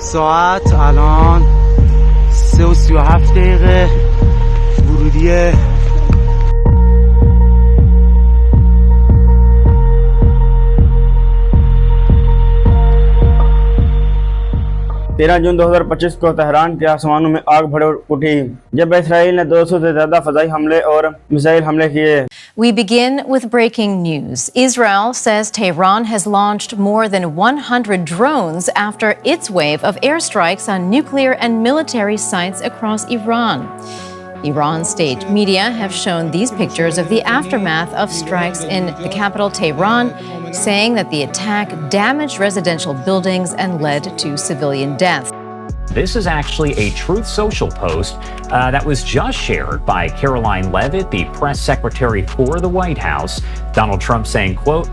ساعت الان 3:37 دقیقه ورودی 13 جون 2025 کو تہران کے آسمانوں میں آگ بھڑ اٹھی جب اسرائیل نے 200 سے زیادہ فضائی حملے اور میزائل حملے کیے۔ We begin with breaking news. Israel says Tehran has launched more than 100 drones after its wave of airstrikes on nuclear and military sites across Iran. Iran state media have shown these pictures of the aftermath of strikes in the capital Tehran, saying that the attack damaged residential buildings and led to civilian deaths. This is actually a Truth Social post that was just shared by Caroline Leavitt, the press secretary for the White House. Donald Trump saying, quote,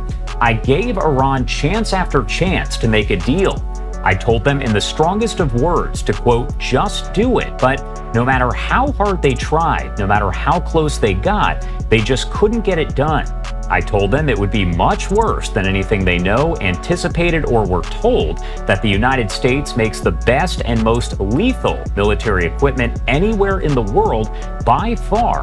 "I gave Iran chance after chance to make a deal. I told them in the strongest of words to, quote, just do it. But no matter how hard they tried, no matter how close they got, they just couldn't get it done. I told them it would be much worse than anything they know, anticipated, or were told, that the United States makes the best and most lethal military equipment anywhere in the world by far."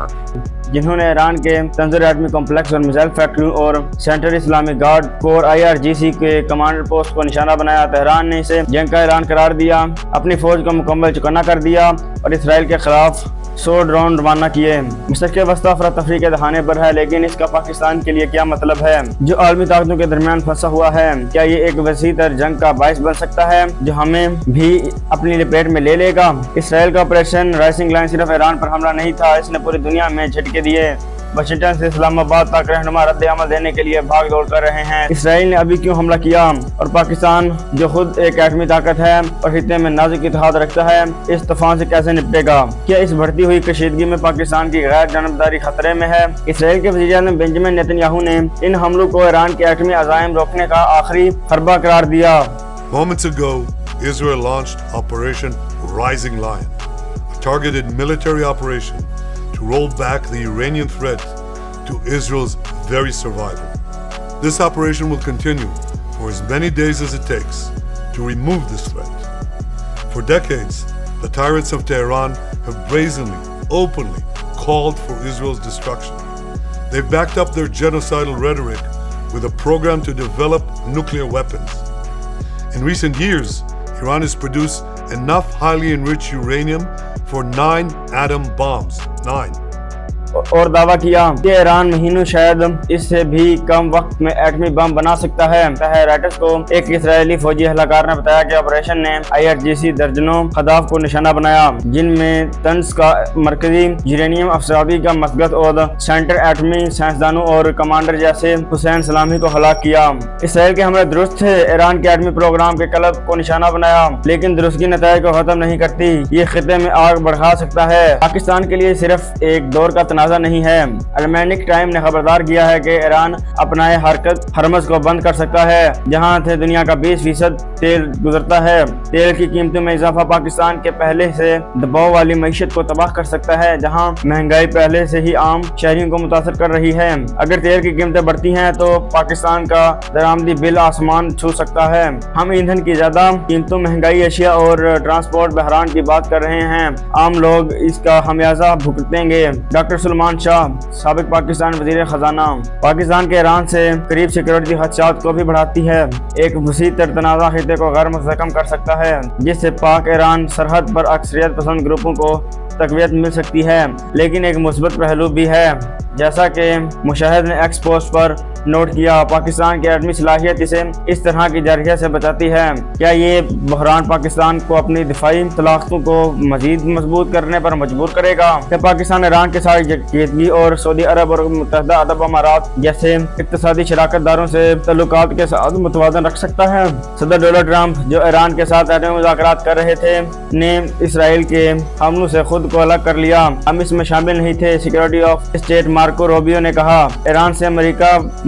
جنہوں نے ایران کے تنظر ایٹمی complex اور missile فیکٹریوں اور central Islamic guard کور IRGC کے commander post کو نشانہ بنایا۔ تہران نے اسے جنگ کا اعلان قرار دیا، اپنی فوج کو مکمل چوکنا کر دیا اور اسرائیل کے خلاف 100 ڈرون روانہ کیے۔ مشرق وسطی افراتفری کے دہانے پر ہے، لیکن اس کا پاکستان کے لیے کیا مطلب ہے جو عالمی طاقتوں کے درمیان پھنسا ہوا ہے؟ کیا یہ ایک وسیع تر جنگ کا باعث بن سکتا ہے جو ہمیں بھی اپنی لپیٹ میں لے لے گا؟ اسرائیل کا آپریشن رائزنگ لائن صرف ایران پر حملہ نہیں تھا، اس نے پوری دنیا میں جھٹکے دیے۔ واشنگٹن سے اسلام آباد تک رہنما رد عمل دینے کے لیے بھاگ دوڑ کر رہے ہیں۔ اسرائیل نے ابھی کیوں حملہ کیا؟ اور پاکستان جو خود ایک ایٹمی طاقت ہے اور خطے میں نازک اتحاد رکھتا ہے، اس طوفان سے کیسے نپٹے گا؟ کیا اس بڑھتی ہوئی کشیدگی میں پاکستان کی غیر جانبداری خطرے میں ہے؟ اسرائیل کے وزیر اعظم بنجمن نیتن یاہو نے ان حملوں کو ایران کے ایٹمی عزائم روکنے کا آخری حربہ قرار دیا۔ Moments ago, Israel launched Operation Rising Lion, a targeted military operation to roll back the Iranian threat to Israel's very survival. This operation will continue for as many days as it takes to remove this threat. For decades, the tyrants of Tehran have brazenly, openly called for Israel's destruction. They've backed up their genocidal rhetoric with a program to develop nuclear weapons. In recent years, Iran has produced enough highly enriched uranium for 9 atom bombs. 9. اور دعویٰ کیا کہ ایران مہینوں شاید اس سے بھی کم وقت میں ایٹمی بم بنا سکتا ہے۔ رائٹرز کو ایک اسرائیلی فوجی اہلکار نے بتایا کہ آپریشن نے IRGC درجنوں اہداف کو نشانہ بنایا، جن میں طنز کا مرکزی یورینیم افزودگی کا مسگت اور سینٹر ایٹمی سائنسدانوں اور کمانڈر جیسے حسین سلامی کو ہلاک کیا۔ اسرائیل کے حملے درست تھے، ایران کے ایٹمی پروگرام کے قلب کو نشانہ بنایا، لیکن درستگی نتائج کو ختم نہیں کرتی، یہ خطے میں آگ بڑھا سکتا ہے۔ پاکستان کے لیے صرف ایک دور کا تنازع نہیں ہے۔ المینک ٹائم نے خبردار کیا ہے کہ ایران اپنائے حرکت ہرمز کو بند کر سکتا ہے، جہاں سے دنیا کا 20% تیل گزرتا ہے۔ تیل کی قیمتوں میں اضافہ پاکستان کے پہلے سے دباؤ والی معیشت کو تباہ کر سکتا ہے، جہاں مہنگائی پہلے سے ہی عام شہریوں کو متاثر کر رہی ہے۔ اگر تیل کی قیمتیں بڑھتی ہیں تو پاکستان کا درآمدی بل آسمان چھو سکتا ہے۔ ہم ایندھن کی زیادہ قیمتوں، مہنگائی، اشیاء اور ٹرانسپورٹ بحران کی بات کر رہے ہیں، عام لوگ اس کا خمیازہ بھگتیں گے۔ ڈاکٹر سلمان شاہ، سابق پاکستان وزیر خزانہ۔ پاکستان کے ایران سے قریب سیکورٹی خدشات کو بھی بڑھاتی ہے، ایک وسیع تر تنازع خطے کو غیر مستحکم کر سکتا ہے، جس سے پاک ایران سرحد پر اکثریت پسند گروپوں کو تقویت مل سکتی ہے۔ لیکن ایک مثبت پہلو بھی ہے، جیسا کہ مشاہد نے ایکس پوسٹ پر نوٹ کیا، پاکستان کی ایٹمی صلاحیت اسے اس طرح کی جارحیت سے بچاتی ہے۔ کیا یہ بحران پاکستان کو اپنی دفاعی طاقتوں کو مزید مضبوط کرنے پر مجبور کرے گا؟ کیا پاکستان ایران کے ساتھ یکجہتی اور سعودی عرب اور متحدہ عرب امارات جیسے اقتصادی شراکت داروں سے تعلقات کے ساتھ متوازن رکھ سکتا ہے؟ صدر ڈونلڈ ٹرمپ، جو ایران کے ساتھ ایٹمی مذاکرات کر رہے تھے، نے اسرائیل کے حملوں سے خود کو الگ کر لیا۔ ہم اس میں شامل نہیں تھے، security of state Marco Rubio نے کہا۔ ایران سے امریکہ